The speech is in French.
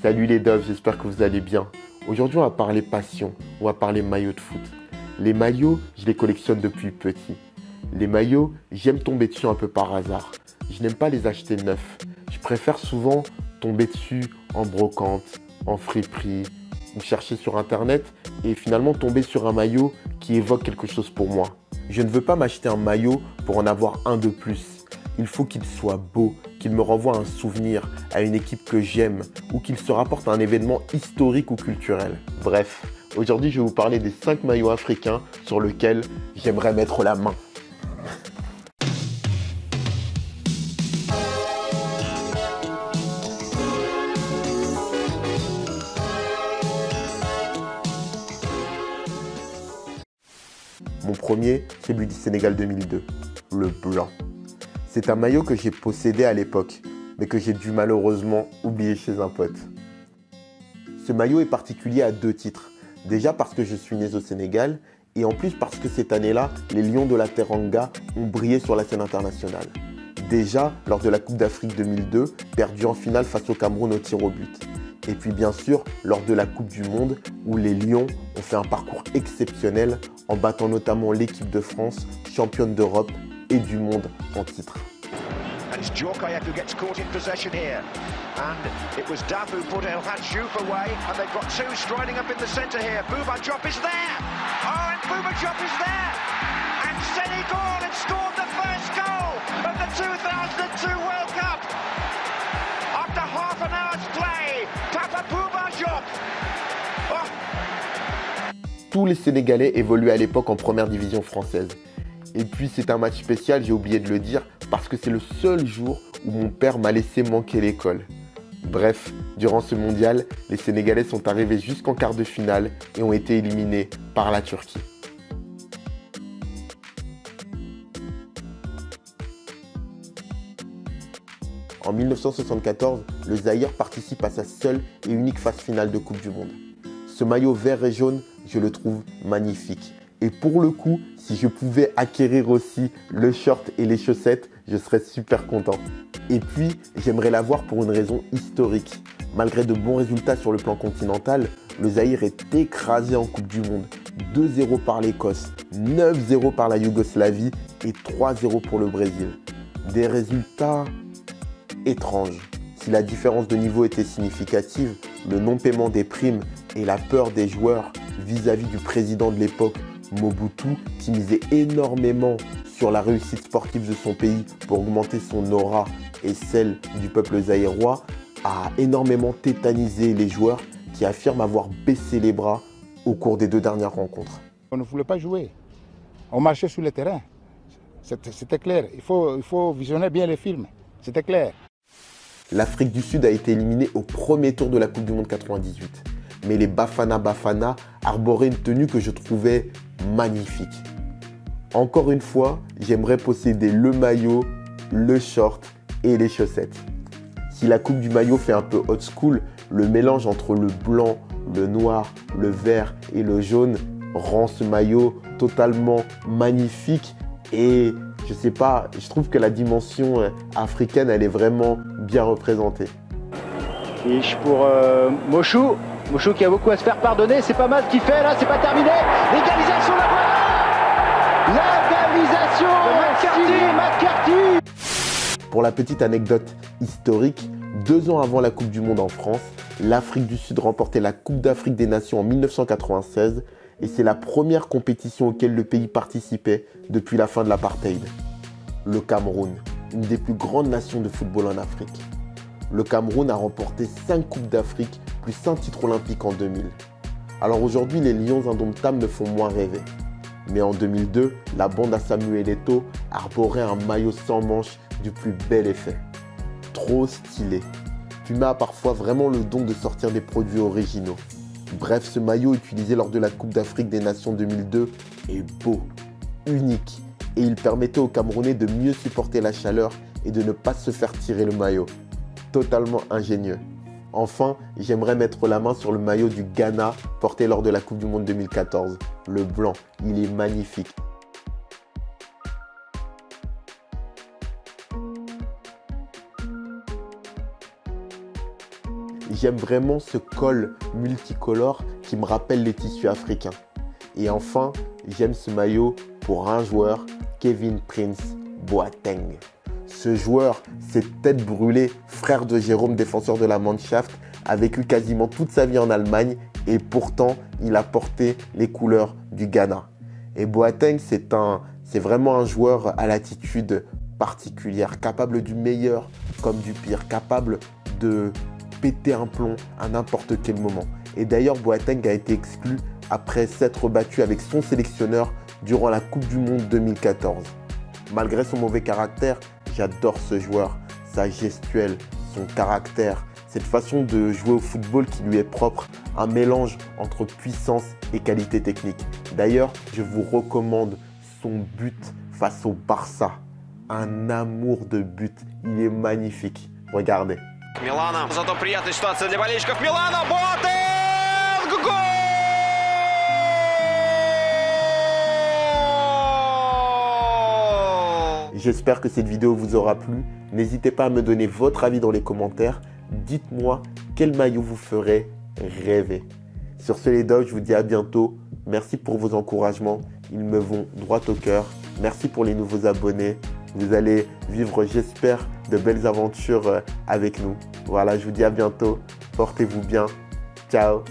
Salut les doves, j'espère que vous allez bien. Aujourd'hui, on va parler passion, on va parler maillot de foot. Les maillots, je les collectionne depuis petit. Les maillots, j'aime tomber dessus un peu par hasard. Je n'aime pas les acheter neufs. Je préfère souvent tomber dessus en brocante, en friperie, ou chercher sur internet et finalement tomber sur un maillot qui évoque quelque chose pour moi. Je ne veux pas m'acheter un maillot pour en avoir un de plus. Il faut qu'il soit beau, qu'il me renvoie un souvenir à une équipe que j'aime ou qu'il se rapporte à un événement historique ou culturel. Bref, aujourd'hui je vais vous parler des 5 maillots africains sur lesquels j'aimerais mettre la main. Mon premier, c'est celui du Sénégal 2002, le blanc. C'est un maillot que j'ai possédé à l'époque, mais que j'ai dû malheureusement oublier chez un pote. Ce maillot est particulier à 2 titres. Déjà parce que je suis né au Sénégal, et en plus parce que cette année-là, les Lions de la Teranga ont brillé sur la scène internationale. Déjà lors de la Coupe d'Afrique 2002, perdue en finale face au Cameroun au tir au but. Et puis bien sûr, lors de la Coupe du Monde, où les Lions ont fait un parcours exceptionnel en battant notamment l'équipe de France, championne d'Europe et du monde en titre. It's Djorkaeff who gets caught in possession here. And it was Daf who put El Hadj Diouf away. And they've got two striding up in the centre here. Bouba Diop is there. Oh, and Bouba Diop is there. And Senegal had scored the first goal of the 2002 World Cup. After half an hour's play, Papa Bouba Diop. Oh. Tous les Sénégalais évoluaient à l'époque en première division française. Et puis c'est un match spécial, j'ai oublié de le dire, parce que c'est le seul jour où mon père m'a laissé manquer l'école. Bref, durant ce mondial, les Sénégalais sont arrivés jusqu'en quart de finale et ont été éliminés par la Turquie. En 1974, le Zaïre participe à sa seule et unique phase finale de Coupe du Monde. Ce maillot vert et jaune, je le trouve magnifique. Et pour le coup, si je pouvais acquérir aussi le short et les chaussettes, je serais super content. Et puis, j'aimerais l'avoir pour une raison historique. Malgré de bons résultats sur le plan continental, le Zaïre est écrasé en Coupe du Monde. 2-0 par l'Écosse, 9-0 par la Yougoslavie et 3-0 pour le Brésil. Des résultats étranges. Si la différence de niveau était significative, le non-paiement des primes et la peur des joueurs vis-à-vis du président de l'époque, Mobutu, qui misait énormément sur la réussite sportive de son pays pour augmenter son aura et celle du peuple zaïrois, a énormément tétanisé les joueurs qui affirment avoir baissé les bras au cours des 2 dernières rencontres. On ne voulait pas jouer, on marchait sur le terrain, c'était clair, il faut visionner bien les films, c'était clair. L'Afrique du Sud a été éliminée au premier tour de la Coupe du Monde 98. Mais les Bafana Bafana arboraient une tenue que je trouvais magnifique. Encore une fois, j'aimerais posséder le maillot, le short et les chaussettes. Si la coupe du maillot fait un peu old school, le mélange entre le blanc, le noir, le vert et le jaune rend ce maillot totalement magnifique et je sais pas, je trouve que la dimension africaine, elle est vraiment bien représentée. Fiche pour Mochou. Mochou qui a beaucoup à se faire pardonner, c'est pas mal ce qu'il fait là, c'est pas terminé. L'égalisation, la voilà. L'égalisation, McCarthy. Pour la petite anecdote historique, 2 ans avant la Coupe du Monde en France, l'Afrique du Sud remportait la Coupe d'Afrique des Nations en 1996 et c'est la première compétition auquel le pays participait depuis la fin de l'apartheid. Le Cameroun, une des plus grandes nations de football en Afrique. Le Cameroun a remporté 5 Coupes d'Afrique plus 1 titre olympique en 2000. Alors aujourd'hui, les Lions indomptables me font moins rêver. Mais en 2002, la bande à Samuel Eto'o arborait un maillot sans manches du plus bel effet. Trop stylé. Puma a parfois vraiment le don de sortir des produits originaux. Bref, ce maillot utilisé lors de la Coupe d'Afrique des Nations 2002 est beau, unique et il permettait aux Camerounais de mieux supporter la chaleur et de ne pas se faire tirer le maillot. Totalement ingénieux. Enfin, j'aimerais mettre la main sur le maillot du Ghana porté lors de la Coupe du Monde 2014. Le blanc, il est magnifique. J'aime vraiment ce col multicolore qui me rappelle les tissus africains. Et enfin, j'aime ce maillot pour un joueur, Kevin Prince Boateng. Ce joueur, cette tête brûlée, frère de Jérôme, défenseur de la Mannschaft, a vécu quasiment toute sa vie en Allemagne et pourtant, il a porté les couleurs du Ghana. Et Boateng, c'est vraiment un joueur à l'attitude particulière, capable du meilleur comme du pire, capable de péter un plomb à n'importe quel moment. Et d'ailleurs, Boateng a été exclu après s'être battu avec son sélectionneur durant la Coupe du Monde 2014. Malgré son mauvais caractère, j'adore ce joueur, sa gestuelle, son caractère, cette façon de jouer au football qui lui est propre, un mélange entre puissance et qualité technique. D'ailleurs, je vous recommande son but face au Barça. Un amour de but, il est magnifique. Regardez. Милана, зато приятная ситуация для болельщиков Милана. Боатенг! Гол! J'espère que cette vidéo vous aura plu. N'hésitez pas à me donner votre avis dans les commentaires. Dites-moi quel maillot vous ferait rêver. Sur ce les dogs, je vous dis à bientôt. Merci pour vos encouragements. Ils me vont droit au cœur. Merci pour les nouveaux abonnés. Vous allez vivre, j'espère, de belles aventures avec nous. Voilà, je vous dis à bientôt. Portez-vous bien. Ciao.